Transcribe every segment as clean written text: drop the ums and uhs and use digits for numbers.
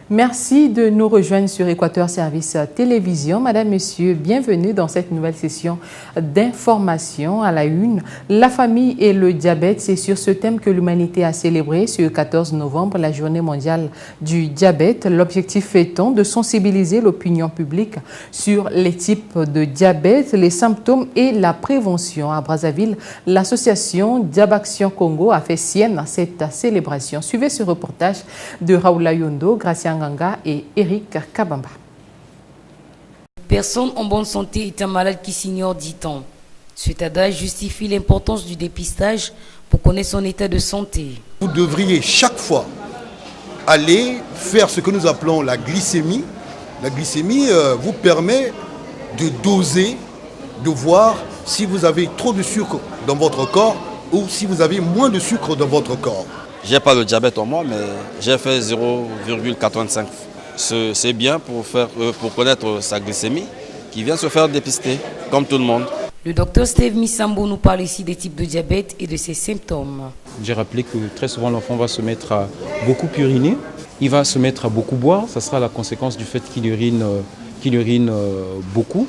Merci de nous rejoindre sur Équateur Service Télévision. Madame, Monsieur, bienvenue dans cette nouvelle session d'information à la une. La famille et le diabète, c'est sur ce thème que l'humanité a célébré ce 14 novembre la journée mondiale du diabète. L'objectif étant de sensibiliser l'opinion publique sur les types de diabète, les symptômes et la prévention. À Brazzaville, l'association Diabaction Congo a fait sienne cette célébration. Suivez ce reportage de Raoula Yondo, Gracia Nganga et Eric Kabamba. Personne en bonne santé est un malade qui s'ignore, dit-on. Cet adage justifie l'importance du dépistage pour connaître son état de santé. Vous devriez chaque fois aller faire ce que nous appelons la glycémie. La glycémie vous permet de doser, de voir si vous avez trop de sucre dans votre corps ou si vous avez moins de sucre dans votre corps. J'ai pas le diabète en moi, mais j'ai fait 0,85. C'est bien pour connaître sa glycémie, qui vient se faire dépister, comme tout le monde. Le docteur Steve Misambo nous parle ici des types de diabète et de ses symptômes. J'ai rappelé que très souvent l'enfant va se mettre à beaucoup uriner, il va se mettre à beaucoup boire, ça sera la conséquence du fait qu'il urine beaucoup.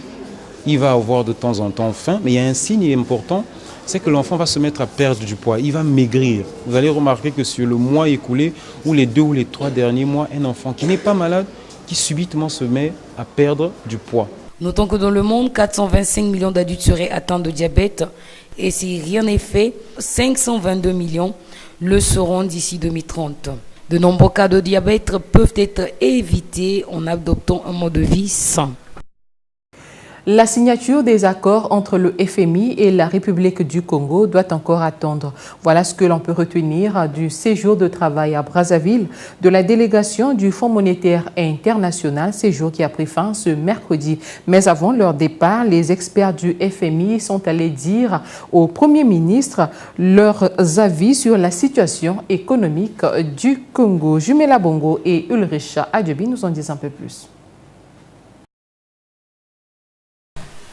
Il va avoir de temps en temps faim, mais il y a un signe important, c'est que l'enfant va se mettre à perdre du poids, il va maigrir. Vous allez remarquer que sur le mois écoulé, ou les 2 ou les 3 derniers mois, un enfant qui n'est pas malade, qui subitement se met à perdre du poids. Notons que dans le monde, 425 millions d'adultes seraient atteints de diabète et si rien n'est fait, 522 millions le seront d'ici 2030. De nombreux cas de diabète peuvent être évités en adoptant un mode de vie sain. La signature des accords entre le FMI et la République du Congo doit encore attendre. Voilà ce que l'on peut retenir du séjour de travail à Brazzaville de la délégation du Fonds monétaire international, séjour qui a pris fin ce mercredi. Mais avant leur départ, les experts du FMI sont allés dire au Premier ministre leurs avis sur la situation économique du Congo. Jumela Bongo et Ulrich Adjebi nous en disent un peu plus.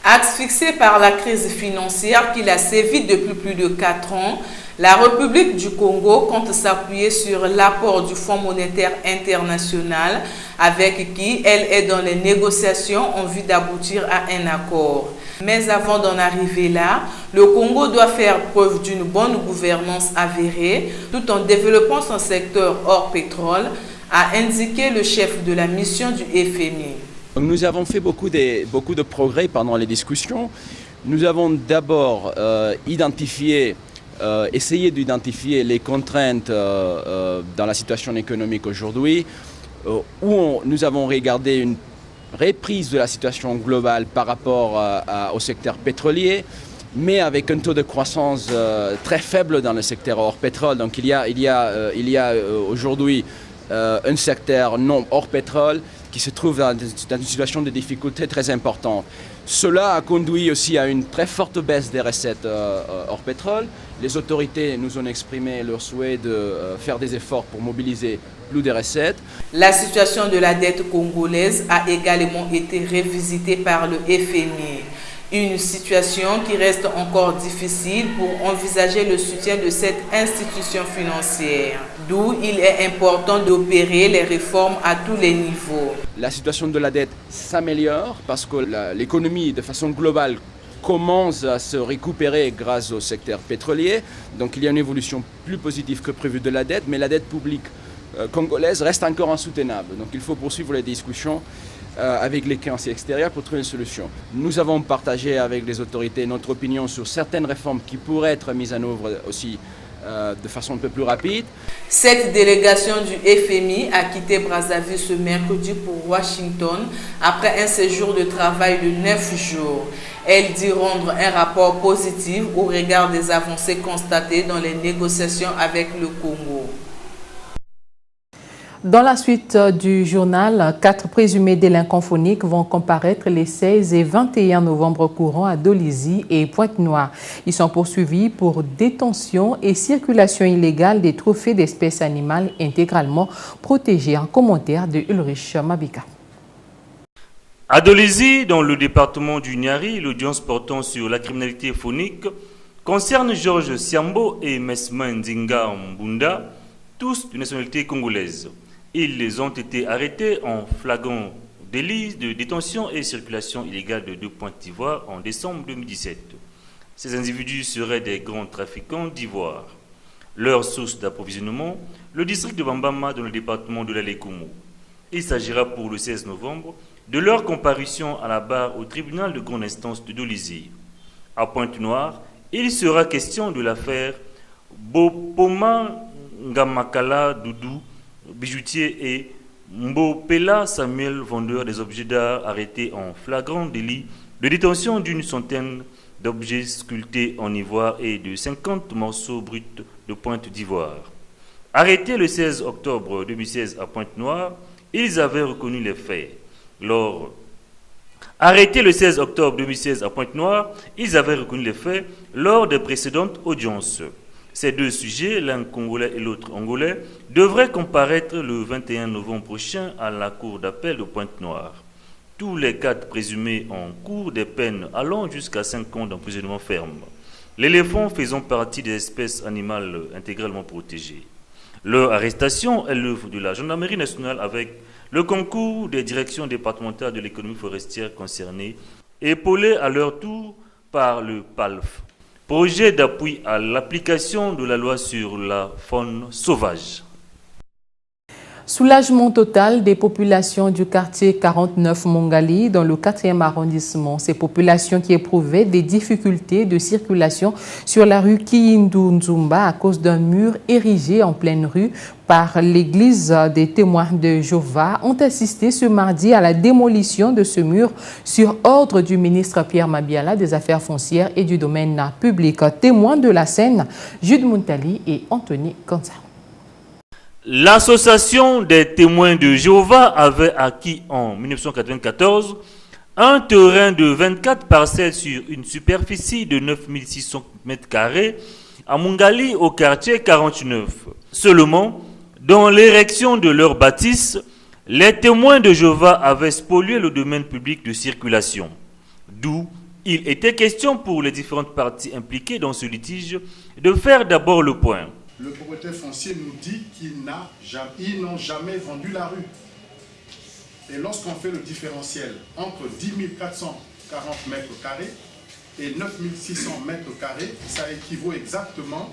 Axe fixé par la crise financière qui l'a sévi depuis plus de 4 ans, la République du Congo compte s'appuyer sur l'apport du Fonds monétaire international avec qui elle est dans les négociations en vue d'aboutir à un accord. Mais avant d'en arriver là, le Congo doit faire preuve d'une bonne gouvernance avérée tout en développant son secteur hors pétrole, a indiqué le chef de la mission du FMI. Nous avons fait beaucoup de progrès pendant les discussions. Nous avons d'abord essayé d'identifier les contraintes dans la situation économique aujourd'hui, où nous avons regardé une reprise de la situation globale par rapport au secteur pétrolier, mais avec un taux de croissance très faible dans le secteur hors pétrole. Donc il y a aujourd'hui un secteur non hors pétrole qui se trouve dans une situation de difficulté très importante. Cela a conduit aussi à une très forte baisse des recettes hors pétrole. Les autorités nous ont exprimé leur souhait de faire des efforts pour mobiliser plus de recettes. La situation de la dette congolaise a également été revisitée par le FMI. Une situation qui reste encore difficile pour envisager le soutien de cette institution financière. D'où il est important d'opérer les réformes à tous les niveaux. La situation de la dette s'améliore parce que l'économie de façon globale commence à se récupérer grâce au secteur pétrolier. Donc il y a une évolution plus positive que prévu de la dette, mais la dette publique congolaise reste encore insoutenable. Donc il faut poursuivre les discussions avec les créanciers extérieurs pour trouver une solution. Nous avons partagé avec les autorités notre opinion sur certaines réformes qui pourraient être mises en œuvre aussi de façon un peu plus rapide. Cette délégation du FMI a quitté Brazzaville ce mercredi pour Washington après un séjour de travail de 9 jours. Elle dit rendre un rapport positif au regard des avancées constatées dans les négociations avec le Congo. Dans la suite du journal, 4 présumés délinquants phoniques vont comparaître les 16 et 21 novembre courants à Dolisie et Pointe-Noire. Ils sont poursuivis pour détention et circulation illégale des trophées d'espèces animales intégralement protégés. En commentaire de Ulrich Mabika. À Dolisie, dans le département du Niari, l'audience portant sur la criminalité phonique concerne Georges Siambo et Mesma Ndinga Mbunda, tous de nationalité congolaise. Ils ont été arrêtés en flagrant délit de détention et circulation illégale de 2 points d'ivoire en décembre 2017. Ces individus seraient des grands trafiquants d'ivoire. Leur source d'approvisionnement, le district de Bambama dans le département de l'Alekumo. Il s'agira pour le 16 novembre de leur comparution à la barre au tribunal de grande instance de Dolisie. À Pointe-Noire, il sera question de l'affaire Bopoma Ngamakala Doudou, bijoutier, et Mbopela Samuel, vendeur des objets d'art, arrêté en flagrant délit de détention d'une centaine d'objets sculptés en ivoire et de 50 morceaux bruts de pointe d'ivoire. Arrêtés le 16 octobre 2016 à Pointe-Noire, ils avaient reconnu les faits. Arrêtés le 16 octobre 2016 à Pointe-Noire, ils avaient reconnu les faits lors des précédentes audiences. Ces deux sujets, l'un congolais et l'autre angolais, devraient comparaître le 21 novembre prochain à la cour d'appel de Pointe-Noire. Tous les 4 présumés en cours des peines allant jusqu'à 5 ans d'emprisonnement ferme. L'éléphant faisant partie des espèces animales intégralement protégées. Leur arrestation est l'œuvre de la gendarmerie nationale avec le concours des directions départementales de l'économie forestière concernées, épaulées à leur tour par le PALF, projet d'appui à l'application de la loi sur la faune sauvage. Soulagement total des populations du quartier 49 Mongali dans le 4e arrondissement. Ces populations qui éprouvaient des difficultés de circulation sur la rue Kiyindu-Nzumba à cause d'un mur érigé en pleine rue par l'église des témoins de Jéhovah ont assisté ce mardi à la démolition de ce mur sur ordre du ministre Pierre Mabiala des Affaires foncières et du domaine public. Témoins de la scène, Jude Muntali et Anthony Kanza. L'association des témoins de Jéhovah avait acquis en 1994 un terrain de 24 parcelles sur une superficie de 9600 m² à Mongali au quartier 49. Seulement, dans l'érection de leur bâtisse, les témoins de Jéhovah avaient spolié le domaine public de circulation. D'où il était question pour les différentes parties impliquées dans ce litige de faire d'abord le point. Le propriétaire foncier nous dit qu'ils n'ont jamais vendu la rue. Et lorsqu'on fait le différentiel entre 10 440 m² et 9 600 m², ça équivaut exactement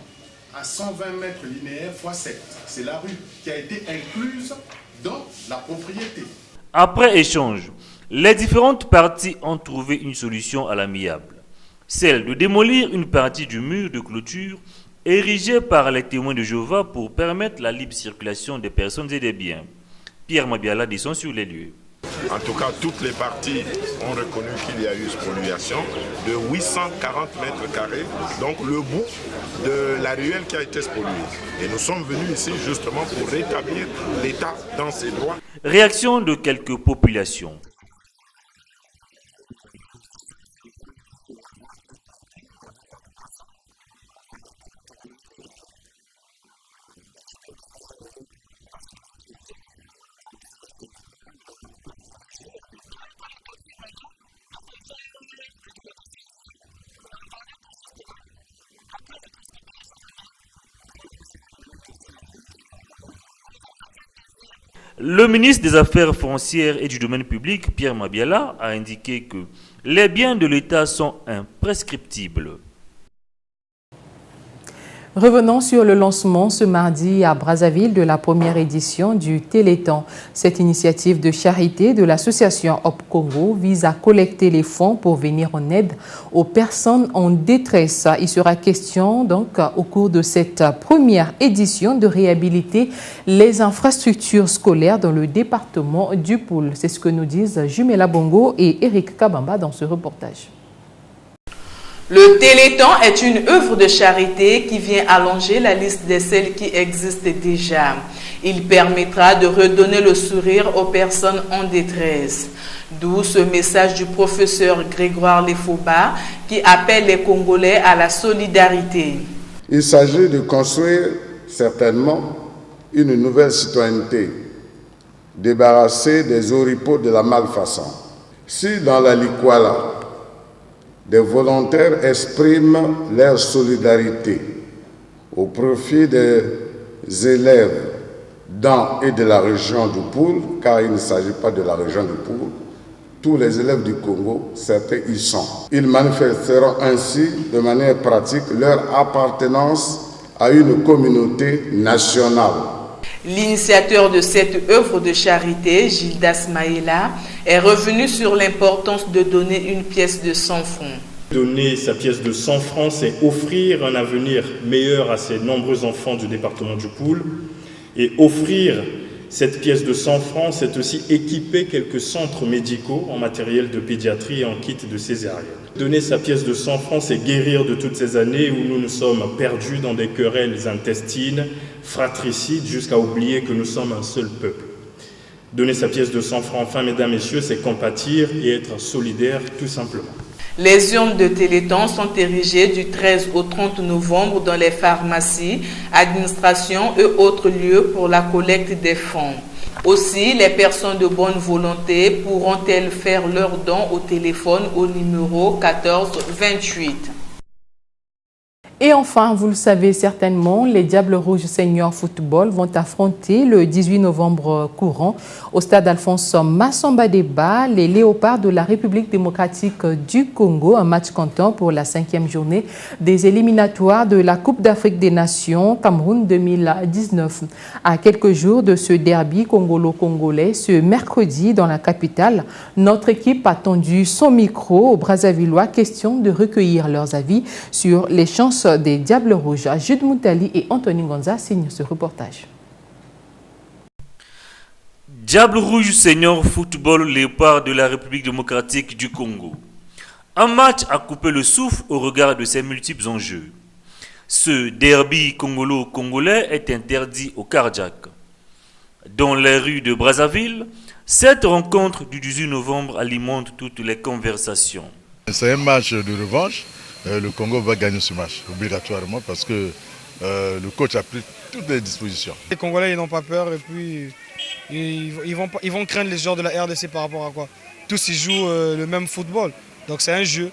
à 120 mètres linéaires x 7. C'est la rue qui a été incluse dans la propriété. Après échange, les différentes parties ont trouvé une solution à l'amiable. Celle de démolir une partie du mur de clôture érigé par les témoins de Jéhovah pour permettre la libre circulation des personnes et des biens. Pierre Mabiala descend sur les lieux. En tout cas, toutes les parties ont reconnu qu'il y a eu spoliation de 840 m², donc le bout de la ruelle qui a été spoliée. Et nous sommes venus ici justement pour rétablir l'État dans ses droits. Réaction de quelques populations. Le ministre des Affaires foncières et du domaine public, Pierre Mabiala, a indiqué que les biens de l'État sont imprescriptibles. Revenons sur le lancement ce mardi à Brazzaville de la première édition du Téléthon. Cette initiative de charité de l'association Hop Congo vise à collecter les fonds pour venir en aide aux personnes en détresse. Il sera question donc au cours de cette première édition de réhabiliter les infrastructures scolaires dans le département du Poul. C'est ce que nous disent Jumela Bongo et Eric Kabamba dans ce reportage. Le Téléthon est une œuvre de charité qui vient allonger la liste de celles qui existent déjà. Il permettra de redonner le sourire aux personnes en détresse. D'où ce message du professeur Grégoire Lefouba qui appelle les Congolais à la solidarité. Il s'agit de construire certainement une nouvelle citoyenneté, débarrassée des oripeaux de la malfaçon. Si dans la Likwala, des volontaires expriment leur solidarité au profit des élèves dans et de la région du Poul, car il ne s'agit pas de la région du Poul. Tous les élèves du Congo, certains y sont. Ils manifesteront ainsi de manière pratique leur appartenance à une communauté nationale. L'initiateur de cette œuvre de charité, Gildas Maïla, est revenu sur l'importance de donner une pièce de 100 francs. Donner sa pièce de 100 francs, c'est offrir un avenir meilleur à ces nombreux enfants du département du Poul. Et offrir cette pièce de 100 francs, c'est aussi équiper quelques centres médicaux en matériel de pédiatrie et en kit de césarienne. Donner sa pièce de 100 francs, c'est guérir de toutes ces années où nous nous sommes perdus dans des querelles intestines, fratricides, jusqu'à oublier que nous sommes un seul peuple. Donner sa pièce de 100 francs, enfin, mesdames, messieurs, c'est compatir et être solidaire, tout simplement. Les urnes de Téléthon sont érigées du 13 au 30 novembre dans les pharmacies, administrations et autres lieux pour la collecte des fonds. Aussi, les personnes de bonne volonté pourront-elles faire leurs dons au téléphone au numéro 1428. Et enfin, vous le savez certainement, les Diables Rouges Senior Football vont affronter le 18 novembre courant au stade Alphonse Massamba Déba les Léopards de la République démocratique du Congo, un match comptant pour la 5e journée des éliminatoires de la Coupe d'Afrique des Nations Cameroun 2019. À quelques jours de ce derby congolo-congolais, ce mercredi dans la capitale, notre équipe a tendu son micro aux Brazzavillois, question de recueillir leurs avis sur les chances des Diables Rouges. Jude Moutali et Anthony Gonza signent ce reportage. Diables Rouges Senior Football Léopard de la République démocratique du Congo. Un match a coupé le souffle au regard de ses multiples enjeux. Ce derby congolo-congolais est interdit au cardiaque. Dans les rues de Brazzaville, cette rencontre du 18 novembre alimente toutes les conversations. C'est un match de revanche. Le Congo va gagner ce match, obligatoirement, parce que le coach a pris toutes les dispositions. Les Congolais, ils n'ont pas peur et puis ils vont craindre les joueurs de la RDC par rapport à quoi? Tous ils jouent le même football, donc c'est un jeu.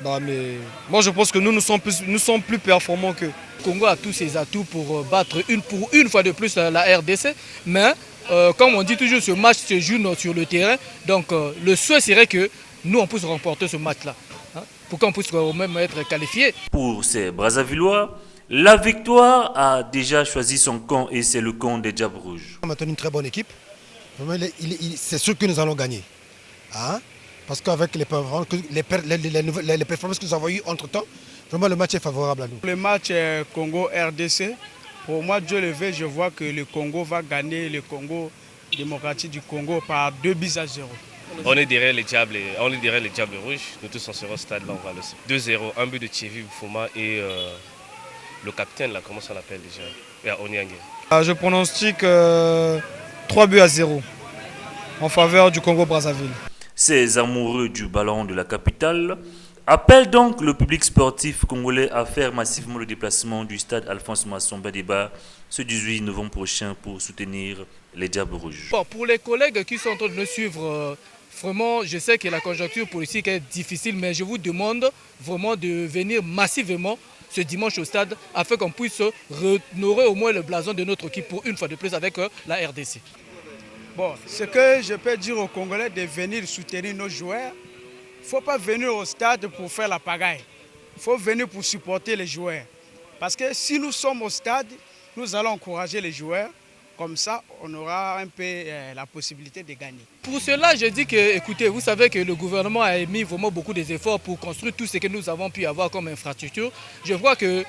Mais moi je pense que nous sommes plus performants qu'eux. Le Congo a tous ses atouts pour battre une fois de plus la RDC, mais comme on dit toujours, ce match se joue sur le terrain, donc le souhait serait que nous on puisse remporter ce match-là. Pour qu'on puisse même être qualifié. Pour ces Brazzavillois, la victoire a déjà choisi son camp et c'est le camp des Diables Rouges. On a une très bonne équipe. C'est sûr que nous allons gagner. Parce qu'avec les performances que nous avons eues entre-temps, vraiment le match est favorable à nous. Le match Congo-RDC, pour moi, Dieu le veut, je vois que le Congo va gagner le Congo démocratique du Congo par 2-0. On est derrière les Diables Rouges. Nous tous on sera au stade là, on va le 2-0, un but de Thierry Bouffouma et le capitaine là, comment ça l'appelle déjà, Onyangé. Je pronostique 3-0 en faveur du Congo-Brazzaville. Ces amoureux du ballon de la capitale appellent donc le public sportif congolais à faire massivement le déplacement du stade Alphonse Massamba Déba ce 18 novembre prochain pour soutenir les Diables Rouges. Bon, pour les collègues qui sont en train de nous suivre, vraiment, je sais que la conjoncture politique est difficile, mais je vous demande vraiment de venir massivement ce dimanche au stade afin qu'on puisse honorer au moins le blason de notre équipe pour une fois de plus avec la RDC. Bon, ce que je peux dire aux Congolais de venir soutenir nos joueurs, il ne faut pas venir au stade pour faire la pagaille. Il faut venir pour supporter les joueurs. Parce que si nous sommes au stade, nous allons encourager les joueurs. Comme ça, on aura un peu la possibilité de gagner. Pour cela, je dis que, écoutez, vous savez que le gouvernement a mis vraiment beaucoup d'efforts pour construire tout ce que nous avons pu avoir comme infrastructure. Je crois que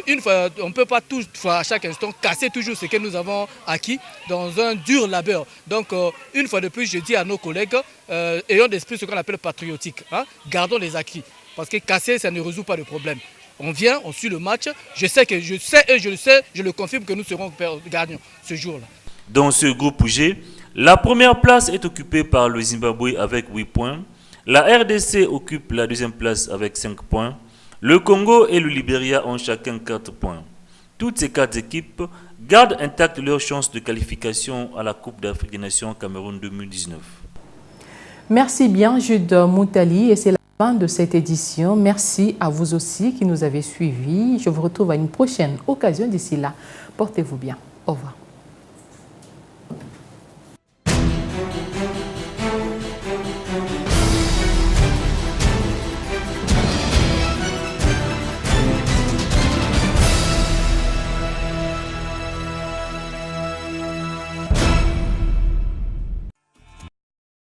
une fois, on ne peut pas toutefois à chaque instant casser toujours ce que nous avons acquis dans un dur labeur. Donc, une fois de plus, je dis à nos collègues, ayons d'esprit ce qu'on appelle patriotique. Gardons les acquis. Parce que casser, ça ne résout pas le problème. On vient, on suit le match. Je le confirme que nous serons gagnants ce jour-là. Dans ce groupe G, la première place est occupée par le Zimbabwe avec 8 points. La RDC occupe la deuxième place avec 5 points. Le Congo et le Libéria ont chacun 4 points. Toutes ces 4 équipes gardent intactes leurs chances de qualification à la Coupe d'Afrique des Nations Cameroun 2019. Merci bien Jude Moutali et c'est la fin de cette édition. Merci à vous aussi qui nous avez suivis. Je vous retrouve à une prochaine occasion. D'ici là, portez-vous bien. Au revoir. Thank you.